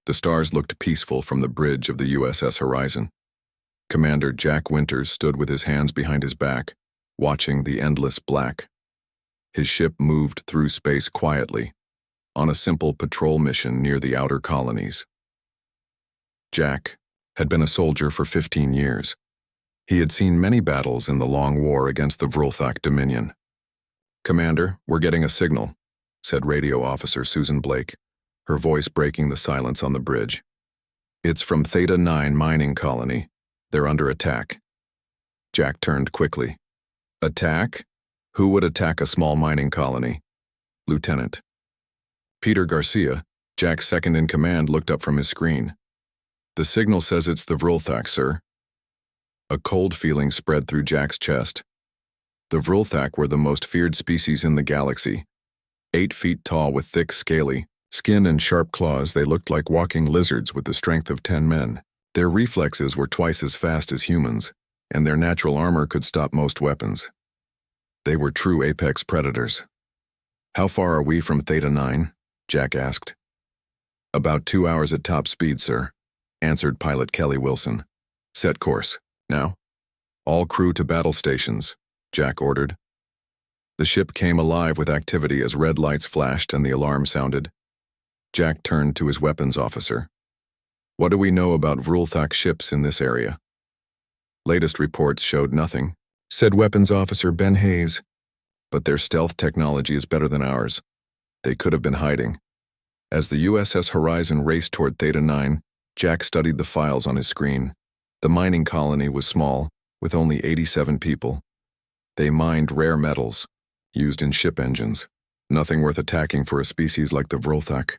The stars looked peaceful from the bridge of the USS Horizon. Commander Jack Winters stood with his hands behind his back, watching the endless black. His ship moved through space quietly, on a simple patrol mission near the outer colonies. Jack had been a soldier for 15 years. He had seen many battles in the long war against the Vrulthak Dominion. "Commander, we're getting a signal," said radio officer Susan Blake, her voice breaking the silence on the bridge. "It's from Theta 9 mining colony. They're under attack." Jack turned quickly. "Attack? Who would attack a small mining colony?" "Lieutenant." Peter Garcia, Jack's second-in-command, looked up from his screen. "The signal says it's the Vrulthak, sir." A cold feeling spread through Jack's chest. The Vrulthak were the most feared species in the galaxy. 8 feet tall with thick, scaly skin and sharp claws, they looked like walking lizards with the strength of 10 men. Their reflexes were twice as fast as humans, and their natural armor could stop most weapons. They were true apex predators. "How far are we from Theta 9? Jack asked. "About 2 hours at top speed, sir," answered pilot Kelly Wilson. "Set course. Now." "All crew to battle stations," Jack ordered. The ship came alive with activity as red lights flashed and the alarm sounded. Jack turned to his weapons officer. "What do we know about Vrulthak ships in this area?" "Latest reports showed nothing," said weapons officer Ben Hayes. "But their stealth technology is better than ours. They could have been hiding." As the USS Horizon raced toward Theta 9, Jack studied the files on his screen. The mining colony was small, with only 87 people. They mined rare metals, used in ship engines. Nothing worth attacking for a species like the Vrulthak.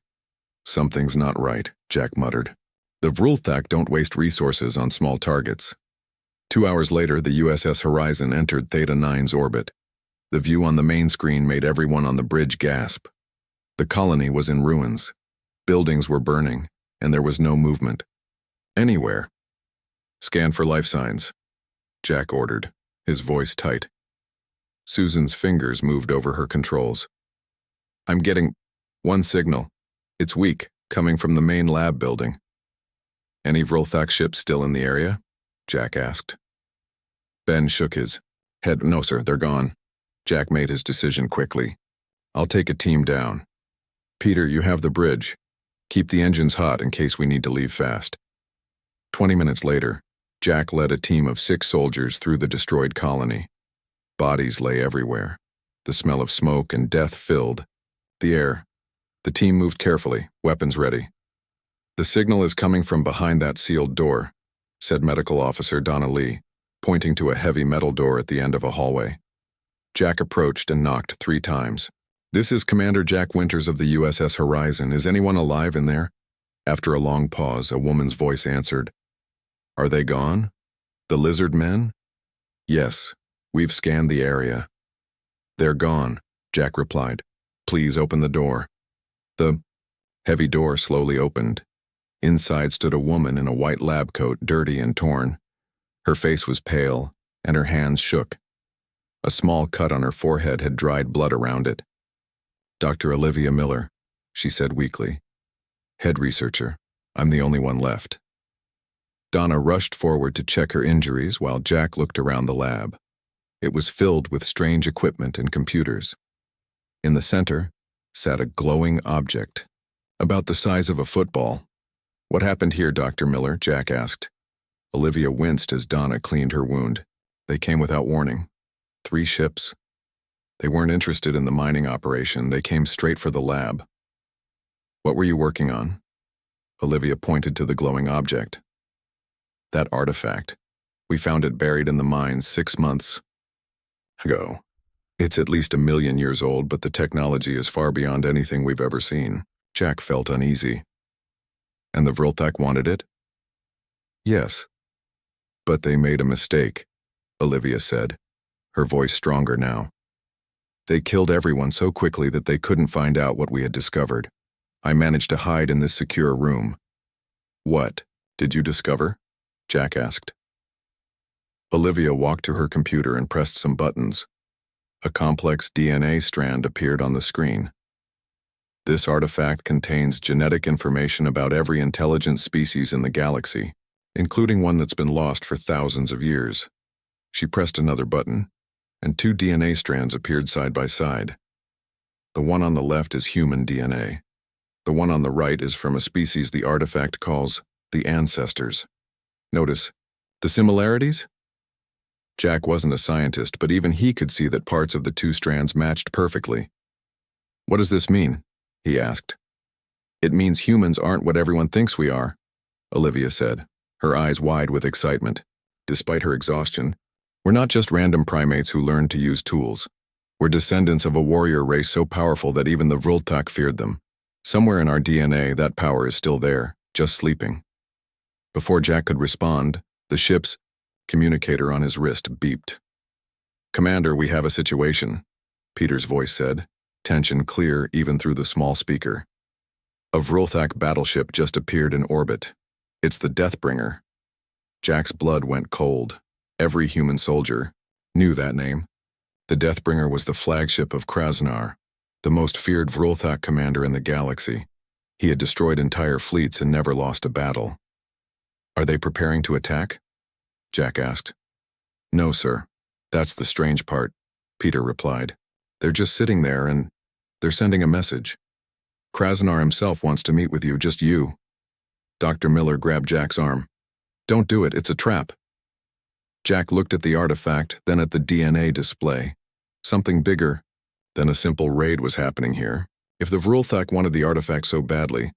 "Something's not right," Jack muttered. "The Vrulthak don't waste resources on small targets." 2 hours later, the USS Horizon entered Theta 9's orbit. The view on the main screen made everyone on the bridge gasp. The colony was in ruins. Buildings were burning, and there was no movement. Anywhere. "Scan for life signs," Jack ordered, his voice tight. Susan's fingers moved over her controls. "I'm getting one signal. It's weak, coming from the main lab building." "Any Vrulthak ships still in the area?" Jack asked. Ben shook his head. "No, sir, they're gone." Jack made his decision quickly. "I'll take a team down. Peter, you have the bridge. Keep the engines hot in case we need to leave fast." 20 minutes later, Jack led a team of 6 soldiers through the destroyed colony. Bodies lay everywhere. The smell of smoke and death filled the air. The team moved carefully, weapons ready. "The signal is coming from behind that sealed door," said Medical Officer Donna Lee, pointing to a heavy metal door at the end of a hallway. Jack approached and knocked 3 times. "This is Commander Jack Winters of the USS Horizon. Is anyone alive in there?" After a long pause, a woman's voice answered. "Are they gone? The lizard men?" "Yes, we've scanned the area." "They're gone," Jack replied. "Please open the door." The heavy door slowly opened. Inside stood a woman in a white lab coat, dirty and torn. Her face was pale, and her hands shook. A small cut on her forehead had dried blood around it. "Dr. Olivia Miller," she said weakly. "Head researcher. I'm the only one left." Donna rushed forward to check her injuries while Jack looked around the lab. It was filled with strange equipment and computers. In the center sat a glowing object, about the size of a football. "What happened here, Dr. Miller?" Jack asked. Olivia winced as Donna cleaned her wound. "They came without warning. 3 ships. They weren't interested in the mining operation. They came straight for the lab." "What were you working on?" Olivia pointed to the glowing object. "That artifact. We found it buried in the mines 6 months ago. It's at least 1,000,000 years old, but the technology is far beyond anything we've ever seen." Jack felt uneasy. "And the Vrulthak wanted it?" "Yes. But they made a mistake," Olivia said, her voice stronger now. "They killed everyone so quickly that they couldn't find out what we had discovered. I managed to hide in this secure room." "What did you discover?" Jack asked. Olivia walked to her computer and pressed some buttons. A complex DNA strand appeared on the screen. This artifact contains genetic information about every intelligent species in the galaxy, including one that's been lost for thousands of years. She pressed another button, and 2 DNA strands appeared side by side. The one on the left is human DNA. The one on the right is from a species the artifact calls the ancestors. Notice the similarities? Jack wasn't a scientist, but even he could see that parts of the 2 strands matched perfectly. "What does this mean?" he asked. "It means humans aren't what everyone thinks we are," Olivia said, her eyes wide with excitement. Despite her exhaustion, "We're not just random primates who learned to use tools. We're descendants of a warrior race so powerful that even the Vrultak feared them. Somewhere in our DNA, that power is still there, just sleeping." Before Jack could respond, the ship's communicator on his wrist beeped. "Commander, we have a situation," Peter's voice said, tension clear even through the small speaker. "A Vrultak battleship just appeared in orbit. It's the Deathbringer." Jack's blood went cold. Every human soldier knew that name. The Deathbringer was the flagship of Krasnar, the most feared Vrultak commander in the galaxy. He had destroyed entire fleets and never lost a battle. "Are they preparing to attack?" Jack asked. "No, sir. That's the strange part," Peter replied. "They're just sitting there and they're sending a message. Krasnar himself wants to meet with you, just you." Dr. Miller grabbed Jack's arm. "Don't do it, it's a trap." Jack looked at the artifact, then at the DNA display. Something bigger than a simple raid was happening here. If the Vrultak wanted the artifact so badly,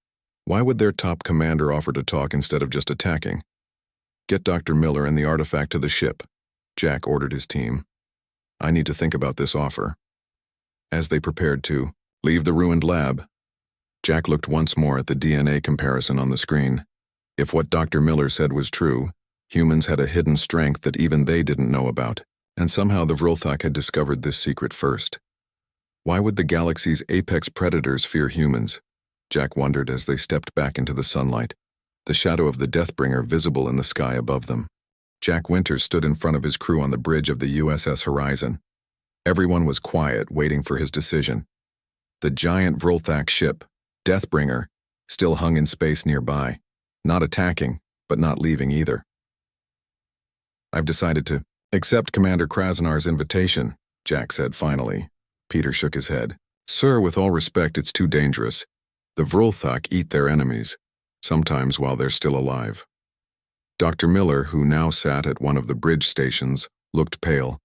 why would their top commander offer to talk instead of just attacking? "Get Dr. Miller and the artifact to the ship," Jack ordered his team. "I need to think about this offer." As they prepared to leave the ruined lab, Jack looked once more at the DNA comparison on the screen. If what Dr. Miller said was true, humans had a hidden strength that even they didn't know about, and somehow the Vrultak had discovered this secret first. Why would the galaxy's apex predators fear humans? Jack wondered as they stepped back into the sunlight, the shadow of the Deathbringer visible in the sky above them. Jack Winters stood in front of his crew on the bridge of the USS Horizon. Everyone was quiet, waiting for his decision. The giant Vrultak ship, Deathbringer, still hung in space nearby, not attacking, but not leaving either. "I've decided to accept Commander Krasnar's invitation," Jack said finally. Peter shook his head. "Sir, with all respect, it's too dangerous. The Vrultak eat their enemies, sometimes while they're still alive." Dr. Miller, who now sat at one of the bridge stations, looked pale.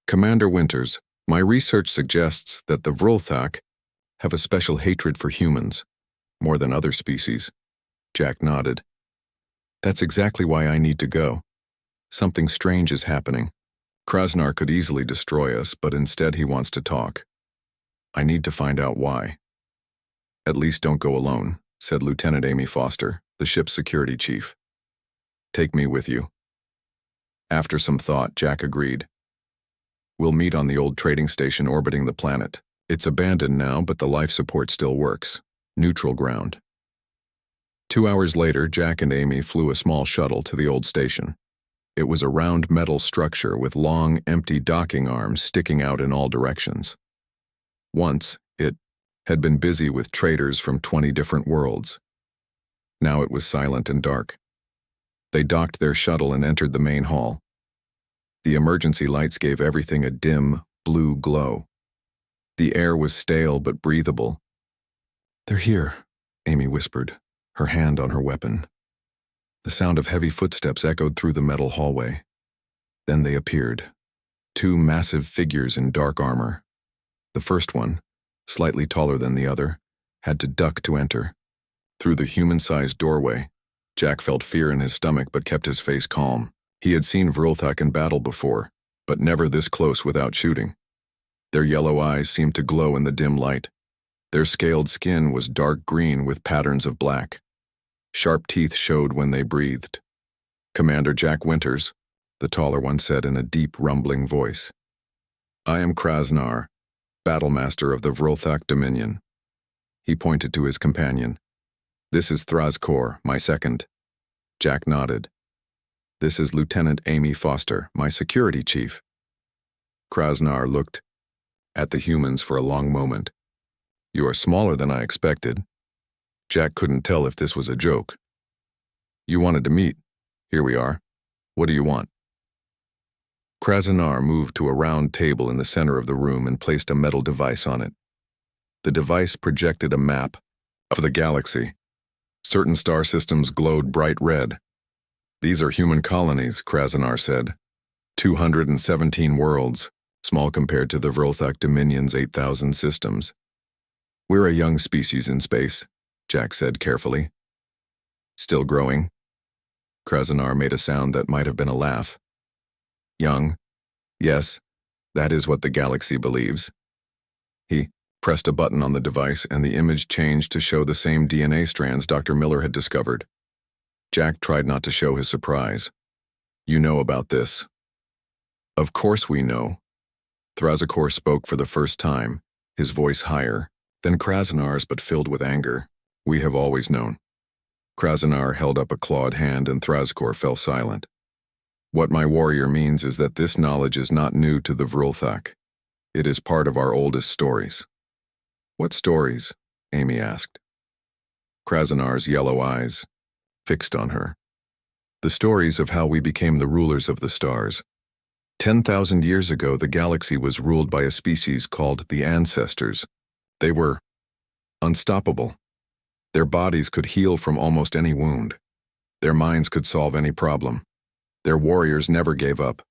"Commander Winters, my research suggests that the Vrultak have a special hatred for humans, more than other species." Jack nodded. "That's exactly why I need to go. Something strange is happening. Krasnar could easily destroy us, but instead he wants to talk. I need to find out why." "At least don't go alone," said Lieutenant Amy Foster, the ship's security chief. "Take me with you." After some thought, Jack agreed. "We'll meet on the old trading station orbiting the planet. It's abandoned now, but the life support still works. Neutral ground." 2 hours later, Jack and Amy flew a small shuttle to the old station. It was a round metal structure with long, empty docking arms sticking out in all directions. Once, it had been busy with traders from 20 different worlds. Now it was silent and dark. They docked their shuttle and entered the main hall. The emergency lights gave everything a dim, blue glow. The air was stale but breathable. "They're here," Amy whispered, her hand on her weapon. The sound of heavy footsteps echoed through the metal hallway. Then they appeared. 2 massive figures in dark armor. The first one, slightly taller than the other, had to duck to enter. Through the human-sized doorway, Jack felt fear in his stomach but kept his face calm. He had seen Vrultak in battle before, but never this close without shooting. Their yellow eyes seemed to glow in the dim light. Their scaled skin was dark green with patterns of black. Sharp teeth showed when they breathed. "Commander Jack Winters," the taller one said in a deep, rumbling voice. "I am Krasnar, Battlemaster of the Vrultak Dominion." He pointed to his companion. "This is Thrazkor, my second." Jack nodded. "This is Lieutenant Amy Foster, my security chief." Krasnar looked at the humans for a long moment. You are smaller than I expected. Jack couldn't tell if this was a joke. You wanted to meet. Here we are. What do you want? Krasanar moved to a round table in the center of the room and placed a metal device on it. The device projected a map of the galaxy. Certain star systems glowed bright red. These are human colonies, Krasanar said. 217 worlds, small compared to the Vrolthak Dominion's 8,000 systems. We're a young species in space, Jack said carefully. Still growing? Krasanar made a sound that might have been a laugh. Young? Yes, that is what the galaxy believes. He pressed a button on the device and the image changed to show the same DNA strands Dr. Miller had discovered. Jack tried not to show his surprise. You know about this. Of course we know. Thrazakor spoke for the first time, his voice higher than Krasanar's but filled with anger. We have always known. Krasanar held up a clawed hand and Thrazakor fell silent. What my warrior means is that this knowledge is not new to the Vrolthak. It is part of our oldest stories. What stories? Amy asked. Krasanar's yellow eyes fixed on her. The stories of how we became the rulers of the stars. 10,000 years ago, the galaxy was ruled by a species called the Ancestors. They were unstoppable. Their bodies could heal from almost any wound. Their minds could solve any problem. Their warriors never gave up,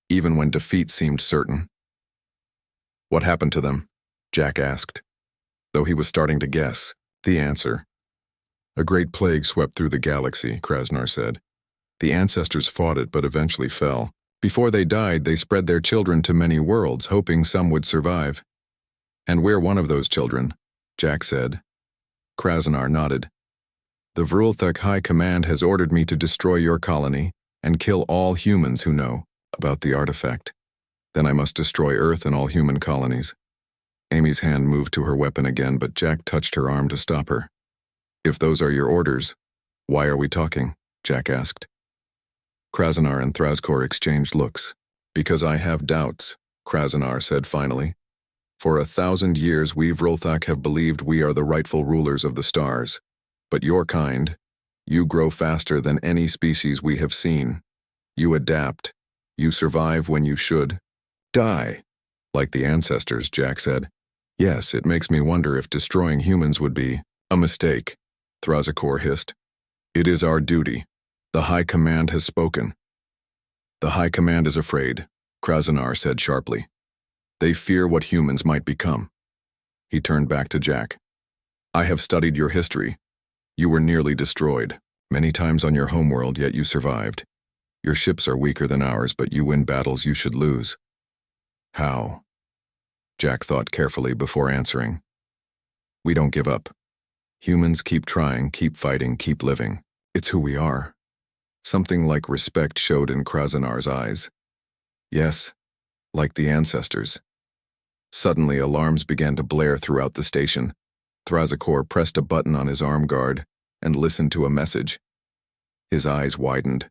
even when defeat seemed certain. What happened to them? Jack asked. Though he was starting to guess the answer. A great plague swept through the galaxy, Krasanar said. The ancestors fought it but eventually fell. Before they died, they spread their children to many worlds, hoping some would survive. And we're one of those children, Jack said. Krasanar nodded. The Vrolthak High Command has ordered me to destroy your colony and kill all humans who know about the artifact. Then I must destroy Earth and all human colonies. Amy's hand moved to her weapon again, but Jack touched her arm to stop her. If those are your orders, why are we talking? Jack asked. Krasanar and Thrazakor exchanged looks. Because I have doubts, Krasanar said finally. For 1,000 years we Vrolthak have believed we are the rightful rulers of the stars. But your kind, you grow faster than any species we have seen. You adapt. You survive when you should die. Like the ancestors, Jack said. Yes, it makes me wonder if destroying humans would be a mistake, Thrazakor hissed. It is our duty. The High Command has spoken. The High Command is afraid, Krasanar said sharply. They fear what humans might become. He turned back to Jack. I have studied your history. You were nearly destroyed, many times on your homeworld, yet you survived. Your ships are weaker than ours, but you win battles you should lose. How? Jack thought carefully before answering. We don't give up. Humans keep trying, keep fighting, keep living. It's who we are. Something like respect showed in Krasanar's eyes. Yes, like the ancestors. Suddenly, alarms began to blare throughout the station. Thrazakor pressed a button on his arm guard and listened to a message. His eyes widened.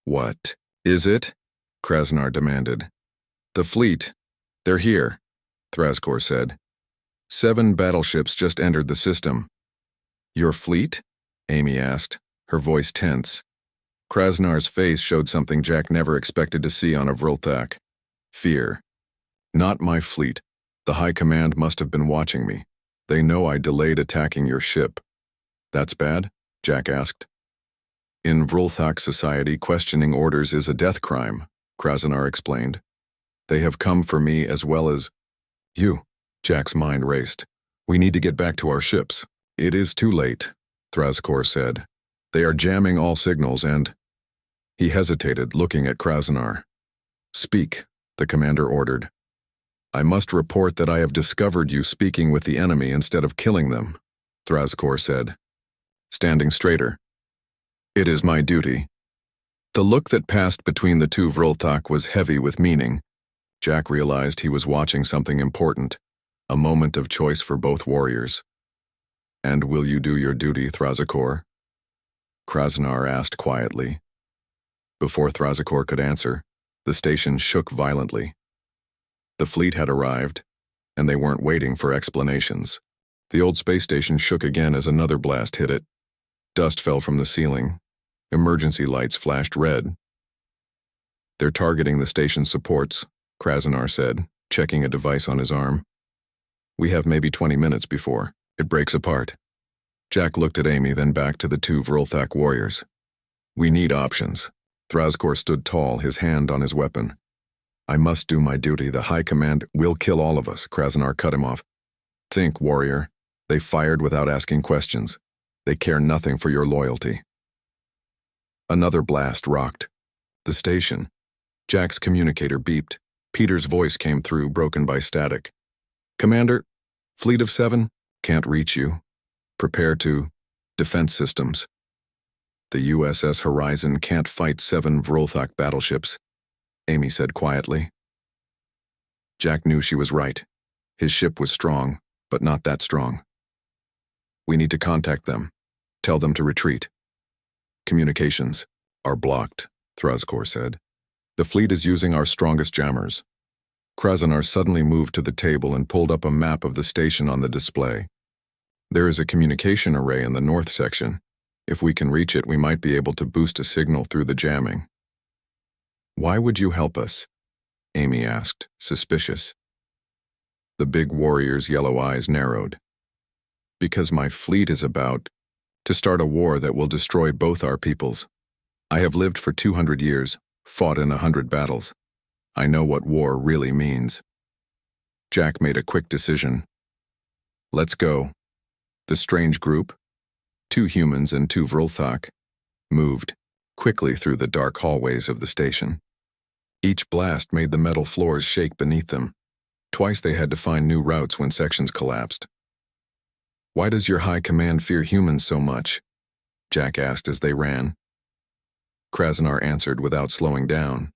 What is it? Krasanar demanded. The fleet. They're here, Thrazakor said. 7 battleships just entered the system. Your fleet? Amy asked, her voice tense. Krasanar's face showed something Jack never expected to see on a Vrolthak. Fear. Not my fleet. The High Command must have been watching me. They know I delayed attacking your ship. That's bad? Jack asked. In Vrolthak society, questioning orders is a death crime, Krasanar explained. They have come for me as well as you. Jack's mind raced. We need to get back to our ships. It is too late, Thrazakor said. They are jamming all signals and... He hesitated, looking at Krasanar. Speak, the commander ordered. I must report that I have discovered you speaking with the enemy instead of killing them, Thrazakor said, standing straighter. It is my duty. The look that passed between the two Vrolthak was heavy with meaning. Jack realized he was watching something important, a moment of choice for both warriors. And will you do your duty, Thrazakor? Krasanar asked quietly. Before Thrazakor could answer, the station shook violently. The fleet had arrived, and they weren't waiting for explanations. The old space station shook again as another blast hit it. Dust fell from the ceiling. Emergency lights flashed red. "They're targeting the station's supports," Krasanar said, checking a device on his arm. "We have maybe 20 minutes before it breaks apart." Jack looked at Amy, then back to the two Vrolthak warriors. "We need options." Thrazkor stood tall, his hand on his weapon. "I must do my duty. The High Command will kill all of us," Krasanar cut him off. "Think, warrior. They fired without asking questions. They care nothing for your loyalty." Another blast rocked the station. Jack's communicator beeped. Peter's voice came through, broken by static. "Commander, Fleet of 7, can't reach you. Prepare to defense systems. The USS Horizon can't fight 7 Vrolthak battleships," Amy said quietly. Jack knew she was right. His ship was strong, but not that strong. "We need to contact them. Tell them to retreat." "Communications are blocked," Thrazkor said. "The fleet is using our strongest jammers." Krasanar suddenly moved to the table and pulled up a map of the station on the display. "There is a communication array in the north section. If we can reach it, we might be able to boost a signal through the jamming." "Why would you help us?" Amy asked, suspicious. The big warrior's yellow eyes narrowed. "Because my fleet is about to start a war that will destroy both our peoples. I have lived for 200 years, fought in 100 battles. I know what war really means." Jack made a quick decision. "Let's go." The strange group, 2 humans and 2 Vrolthak, moved quickly through the dark hallways of the station. Each blast made the metal floors shake beneath them. Twice they had to find new routes when sections collapsed. "Why does your High Command fear humans so much?" Jack asked as they ran. Krasanar answered without slowing down.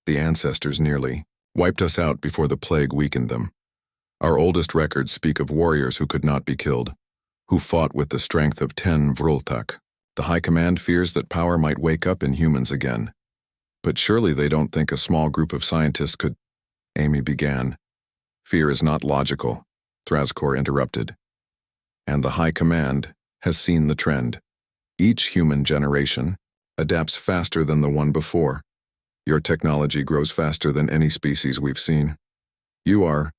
"The ancestors nearly wiped us out before the plague weakened them. Our oldest records speak of warriors who could not be killed, who fought with the strength of 10 Vrolthak. The High Command fears that power might wake up in humans again. But surely they don't think a small group of scientists could—" Amy began. "Fear is not logical," Thrazkor interrupted. "And the High Command has seen the trend. Each human generation adapts faster than the one before. Your technology grows faster than any species we've seen. You are—"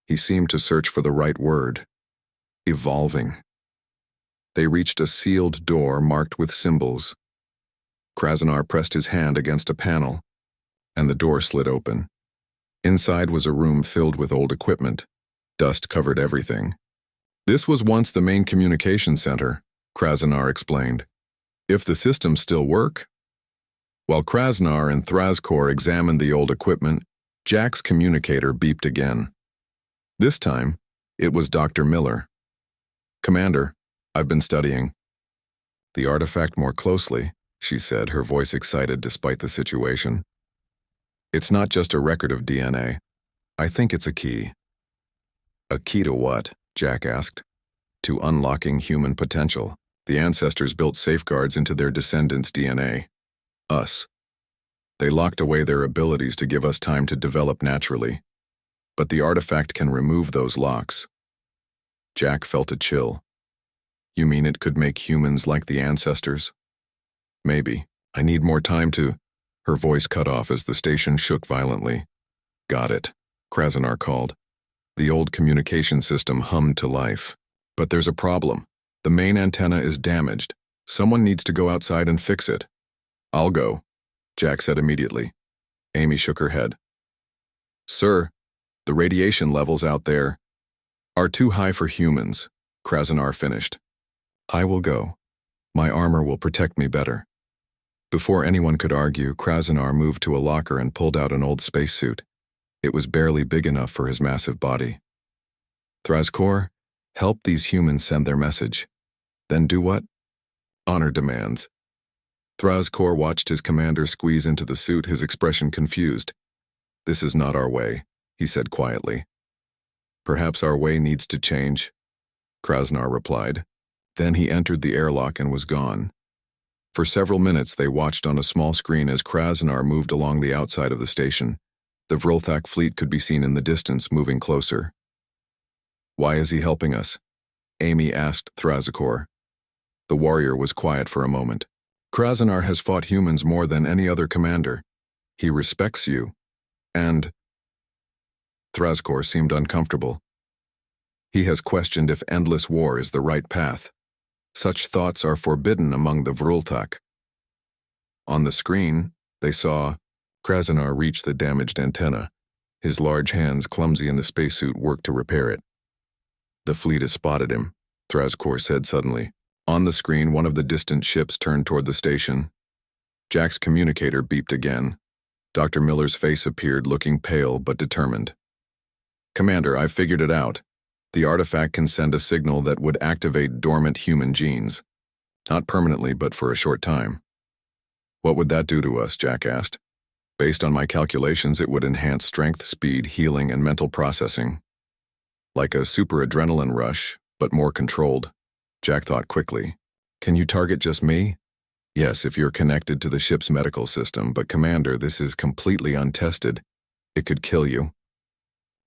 He seemed to search for the right word. "Evolving." They reached a sealed door marked with symbols. Krasanar pressed his hand against a panel, and the door slid open. Inside was a room filled with old equipment. Dust covered everything. "This was once the main communication center," Krasanar explained. "If the systems still work." While Krasanar and Thrazkor examined the old equipment, Jack's communicator beeped again. This time, it was Dr. Miller. "Commander, I've been studying the artifact more closely," she said, her voice excited despite the situation. "It's not just a record of DNA. I think it's a key." "A key to what?" Jack asked. "To unlocking human potential. The ancestors built safeguards into their descendants' DNA. Us. They locked away their abilities to give us time to develop naturally. But the artifact can remove those locks." Jack felt a chill. "You mean it could make humans like the ancestors?" "Maybe. I need more time to—" Her voice cut off as the station shook violently. "Got it," Krasanar called. The old communication system hummed to life. "But there's a problem. The main antenna is damaged. Someone needs to go outside and fix it." "I'll go," Jack said immediately. Amy shook her head. "Sir, the radiation levels out there are too high for humans," Krasanar finished. "I will go. My armor will protect me better." Before anyone could argue, Krasanar moved to a locker and pulled out an old spacesuit. It was barely big enough for his massive body. "Thrazkor, help these humans send their message." "Then do what?" "Honor demands." Thrazkor watched his commander squeeze into the suit, his expression confused. "This is not our way," he said quietly. "Perhaps our way needs to change," Krasanar replied. Then he entered the airlock and was gone. For several minutes they watched on a small screen as Krasanar moved along the outside of the station. The Vrolthak fleet could be seen in the distance, moving closer. Why is he helping us? Amy asked Thrazakor. The warrior was quiet for a moment. Krasanar has fought humans more than any other commander. He respects you. And Thrazakor seemed uncomfortable. He has questioned if endless war is the right path. Such thoughts are forbidden among the Vrultak. On the screen, they saw Krasanar reach the damaged antenna. His large hands, clumsy in the spacesuit, worked to repair it. The fleet has spotted him, Thrazakor said suddenly. On the screen, one of the distant ships turned toward the station. Jack's communicator beeped again. Dr. Miller's face appeared, looking pale but determined. Commander, I've figured it out. The artifact can send a signal that would activate dormant human genes. Not permanently, but for a short time. What would that do to us? Jack asked. Based on my calculations, it would enhance strength, speed, healing, and mental processing. Like a super adrenaline rush, but more controlled. Jack thought quickly. Can you target just me? Yes, if you're connected to the ship's medical system, but Commander, this is completely untested. It could kill you.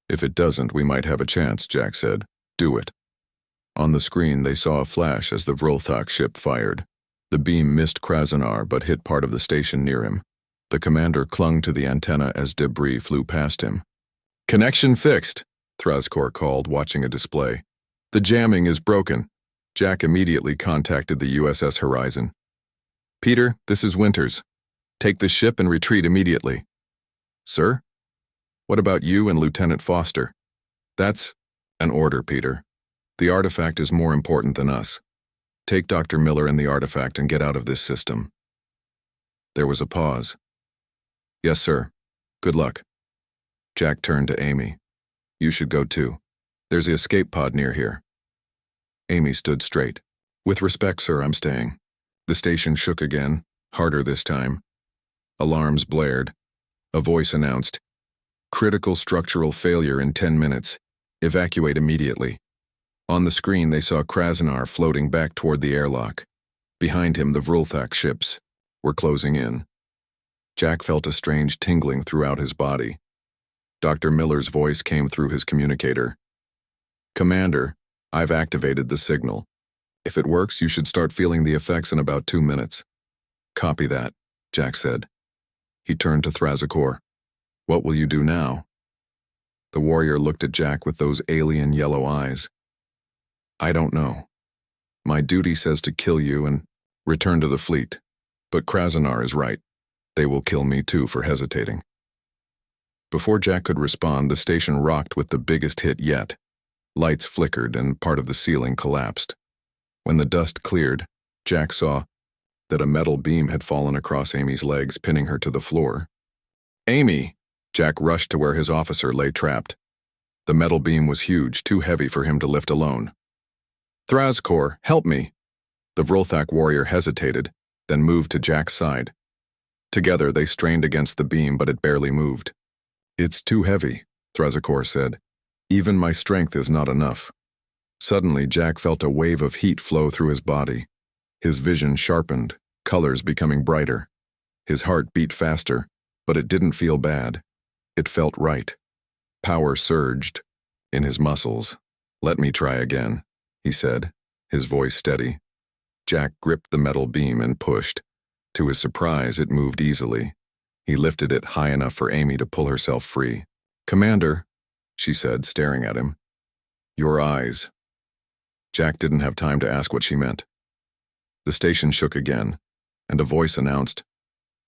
If it doesn't, we might have a chance, Jack said. Do it. On the screen, they saw a flash as the Vrultak ship fired. The beam missed Krasanar but hit part of the station near him. The commander clung to the antenna as debris flew past him. Connection fixed, Thrazakor called, watching a display. The jamming is broken. Jack immediately contacted the USS Horizon. Peter, this is Winters. Take the ship and retreat immediately. Sir? What about you and Lieutenant Foster? That's an order, Peter. The artifact is more important than us. Take Dr. Miller and the artifact and get out of this system. There was a pause. Yes, sir. Good luck. Jack turned to Amy. You should go too. There's the escape pod near here. Amy stood straight. With respect, sir, I'm staying. The station shook again, harder this time. Alarms blared. A voice announced, Critical structural failure in 10 minutes. Evacuate immediately. On the screen, they saw Krasanar floating back toward the airlock. Behind him, the Vrultak ships were closing in. Jack felt a strange tingling throughout his body. Dr. Miller's voice came through his communicator. Commander, I've activated the signal. If it works, you should start feeling the effects in about 2 minutes. Copy that, Jack said. He turned to Thrazakor. What will you do now? The warrior looked at Jack with those alien yellow eyes. I don't know. My duty says to kill you and return to the fleet. But Krasanar is right. They will kill me too for hesitating. Before Jack could respond, the station rocked with the biggest hit yet. Lights flickered and part of the ceiling collapsed. When the dust cleared, Jack saw that a metal beam had fallen across Amy's legs, pinning her to the floor. Amy! Jack rushed to where his officer lay trapped. The metal beam was huge, too heavy for him to lift alone. Thrazakor, help me! The Vrultak warrior hesitated, then moved to Jack's side. Together, they strained against the beam, but it barely moved. It's too heavy, Thrazakor said. Even my strength is not enough. Suddenly, Jack felt a wave of heat flow through his body. His vision sharpened, colors becoming brighter. His heart beat faster, but it didn't feel bad. It felt right. Power surged in his muscles. Let me try again, he said, his voice steady. Jack gripped the metal beam and pushed. To his surprise, it moved easily. He lifted it high enough for Amy to pull herself free. Commander, she said, staring at him. Your eyes. Jack didn't have time to ask what she meant. The station shook again, and a voice announced,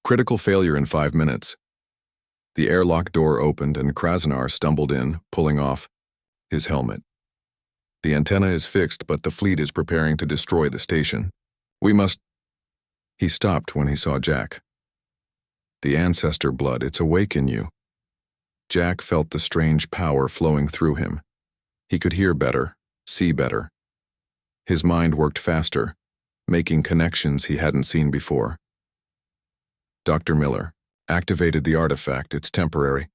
Critical failure in 5 minutes. The airlock door opened and Krasanar stumbled in, pulling off his helmet. The antenna is fixed, but the fleet is preparing to destroy the station. We must... He stopped when he saw Jack. The ancestor blood, it's awake in you. Jack felt the strange power flowing through him. He could hear better, see better. His mind worked faster, making connections he hadn't seen before. Dr. Miller activated the artifact. It's temporary.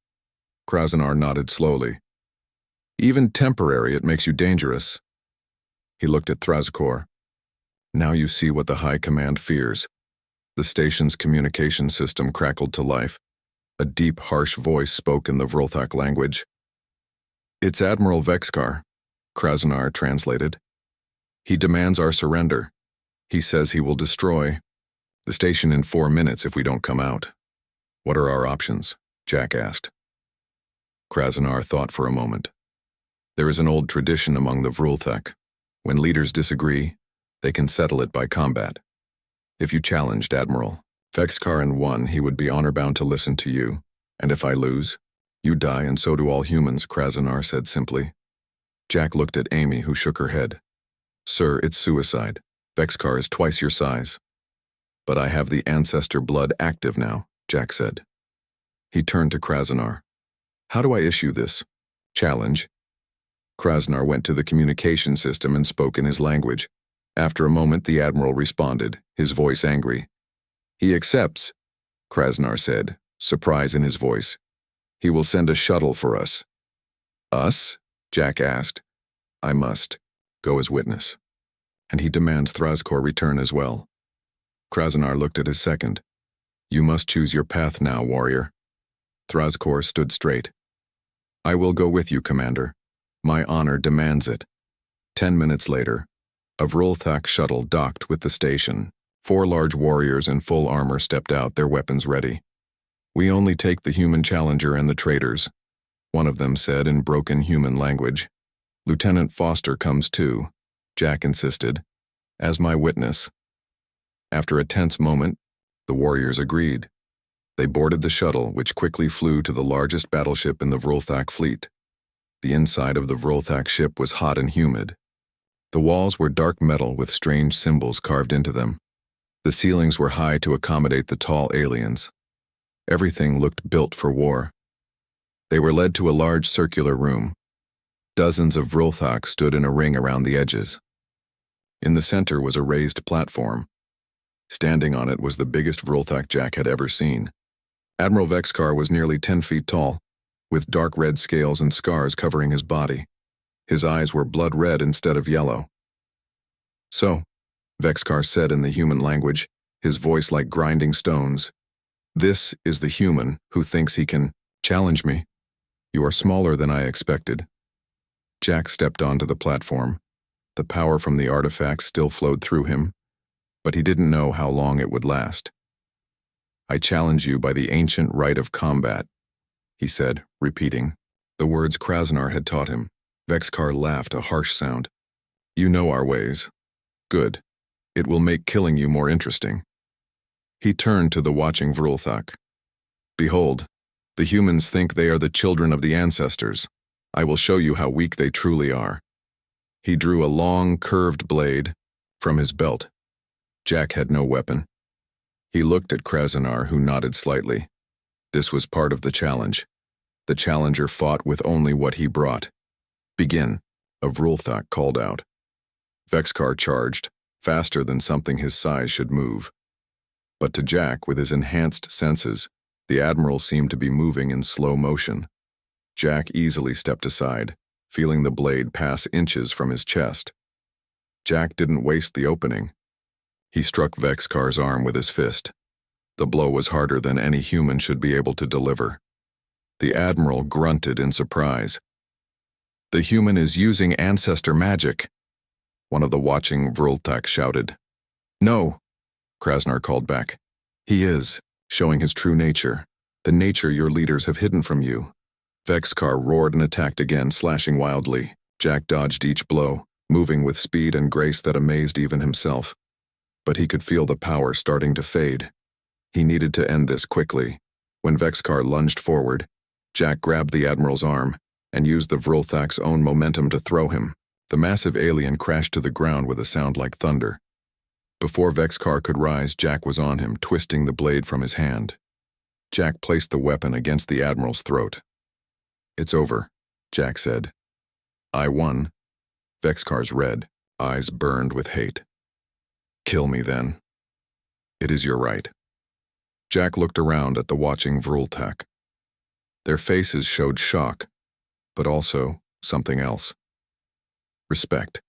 Krasanar nodded slowly. Even temporary, it makes you dangerous. He looked at Thrazakor. Now you see what the High Command fears. The station's communication system crackled to life. A deep, harsh voice spoke in the Vrultak language. It's Admiral Vexkar. Krasnar translated. He demands our surrender. He says he will destroy the station in 4 minutes if we don't come out. What are our options? Jack asked. Krasnar thought for a moment. There is an old tradition among the Vrulthak. When leaders disagree, they can settle it by combat. If you challenged Admiral Vexkar and won, he would be honor-bound to listen to you. And if I lose, you die and so do all humans, Krasnar said simply. Jack looked at Amy, who shook her head. Sir, it's suicide. Vexkar is twice your size. But I have the ancestor blood active now, Jack said. He turned to Krasnar. How do I issue this challenge? Krasnar went to the communication system and spoke in his language. After a moment, the Admiral responded, his voice angry. He accepts, Krasnar said, surprise in his voice. He will send a shuttle for us. Us? Jack asked. I must go as witness. And he demands Thrazkor return as well. Krasnar looked at his second. You must choose your path now, warrior. Thrazkor stood straight. I will go with you, Commander. My honor demands it. 10 minutes later, a Vrulthak shuttle docked with the station. 4 large warriors in full armor stepped out, their weapons ready. We only take the human challenger and the traitors, one of them said in broken human language. Lieutenant Foster comes too, Jack insisted, as my witness. After a tense moment, the warriors agreed. They boarded the shuttle, which quickly flew to the largest battleship in the Vrulthak fleet. The inside of the Vrulthak ship was hot and humid. The walls were dark metal with strange symbols carved into them. The ceilings were high to accommodate the tall aliens. Everything looked built for war. They were led to a large circular room. Dozens of Vrulthak stood in a ring around the edges. In the center was a raised platform. Standing on it was the biggest Vrulthak Jack had ever seen. Admiral Vexkar was nearly 10 feet tall, with dark red scales and scars covering his body. His eyes were blood red instead of yellow. So, Vexkar said in the human language, his voice like grinding stones, this is the human who thinks he can challenge me. You are smaller than I expected. Jack stepped onto the platform. The power from the artifact still flowed through him, but he didn't know how long it would last. I challenge you by the ancient rite of combat, he said, repeating the words Krasnar had taught him. Vexkar laughed, a harsh sound. You know our ways. Good. It will make killing you more interesting. He turned to the watching Vrulthak. Behold, the humans think they are the children of the ancestors. I will show you how weak they truly are. He drew a long, curved blade from his belt. Jack had no weapon. He looked at Krasnar, who nodded slightly. This was part of the challenge. The challenger fought with only what he brought. Begin, a Vrulthak called out. Vexkar charged, faster than something his size should move. But to Jack, with his enhanced senses, the Admiral seemed to be moving in slow motion. Jack easily stepped aside, feeling the blade pass inches from his chest. Jack didn't waste the opening. He struck Vexkar's arm with his fist. The blow was harder than any human should be able to deliver. The Admiral grunted in surprise. The human is using ancestor magic, one of the watching Vrulthak shouted. No, Krasnar called back. He is, showing his true nature, the nature your leaders have hidden from you. Vexkar roared and attacked again, slashing wildly. Jack dodged each blow, moving with speed and grace that amazed even himself. But he could feel the power starting to fade. He needed to end this quickly. When Vexkar lunged forward, Jack grabbed the Admiral's arm and used the Vrulthak's own momentum to throw him. The massive alien crashed to the ground with a sound like thunder. Before Vexkar could rise, Jack was on him, twisting the blade from his hand. Jack placed the weapon against the Admiral's throat. It's over, Jack said. I won. Vexkar's red eyes burned with hate. Kill me then. It is your right. Jack looked around at the watching Vrulthak. Their faces showed shock, but also something else. Respect.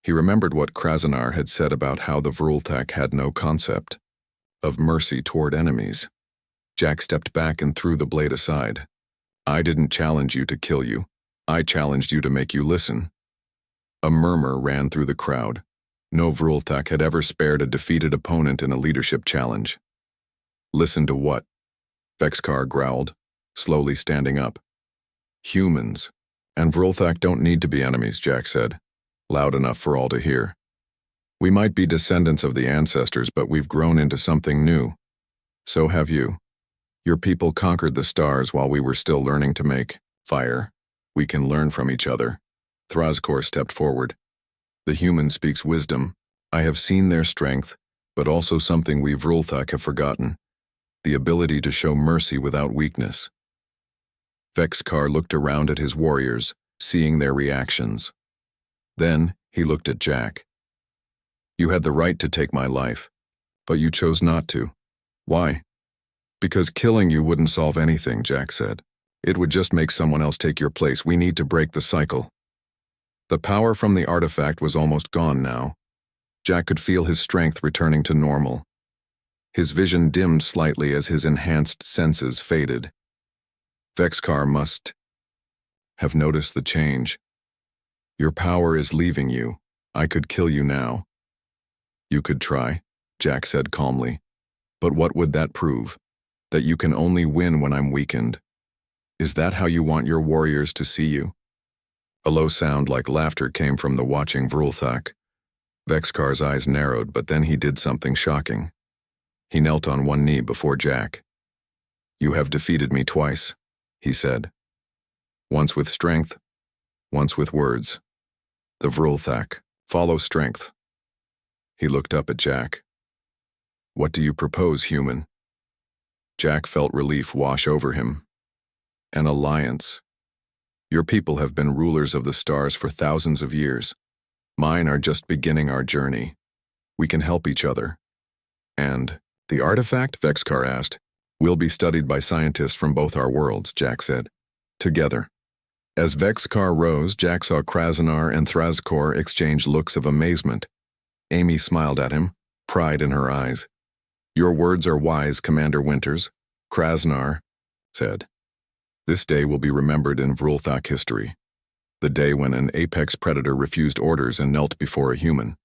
He remembered what Krasnar had said about how the Vrulthak had no concept of mercy toward enemies. Jack stepped back and threw the blade aside. I didn't challenge you to kill you. I challenged you to make you listen. A murmur ran through the crowd. No Vrulthak had ever spared a defeated opponent in a leadership challenge. Listen to what? Vexkar growled, slowly standing up. Humans. And Vrulthak don't need to be enemies, Jack said, loud enough for all to hear. We might be descendants of the ancestors, but we've grown into something new. So have you. Your people conquered the stars while we were still learning to make fire. We can learn from each other. Thrazkor stepped forward. The human speaks wisdom. I have seen their strength, but also something we Vrulthak have forgotten. The ability to show mercy without weakness. Vexkar looked around at his warriors, seeing their reactions. Then he looked at Jack. You had the right to take my life, but you chose not to. Why? Because killing you wouldn't solve anything, Jack said. It would just make someone else take your place. We need to break the cycle. The power from the artifact was almost gone now. Jack could feel his strength returning to normal. His vision dimmed slightly as his enhanced senses faded. Vexkar must have noticed the change. Your power is leaving you. I could kill you now. You could try, Jack said calmly. But what would that prove? That you can only win when I'm weakened. Is that how you want your warriors to see you? A low sound like laughter came from the watching Vrulthak. Vexkar's eyes narrowed, but then he did something shocking. He knelt on one knee before Jack. You have defeated me twice, he said. Once with strength, once with words. The Vrulthak, follow strength. He looked up at Jack. What do you propose, human? Jack felt relief wash over him. An alliance. Your people have been rulers of the stars for thousands of years. Mine are just beginning our journey. We can help each other. And the artifact, Vexkar asked, will be studied by scientists from both our worlds, Jack said. Together. As Vexkar rose, Jack saw Krasanar and Thrazkor exchange looks of amazement. Amy smiled at him, pride in her eyes. Your words are wise, Commander Winters, Krasanar said. This day will be remembered in Vrulthak history. The day when an apex predator refused orders and knelt before a human.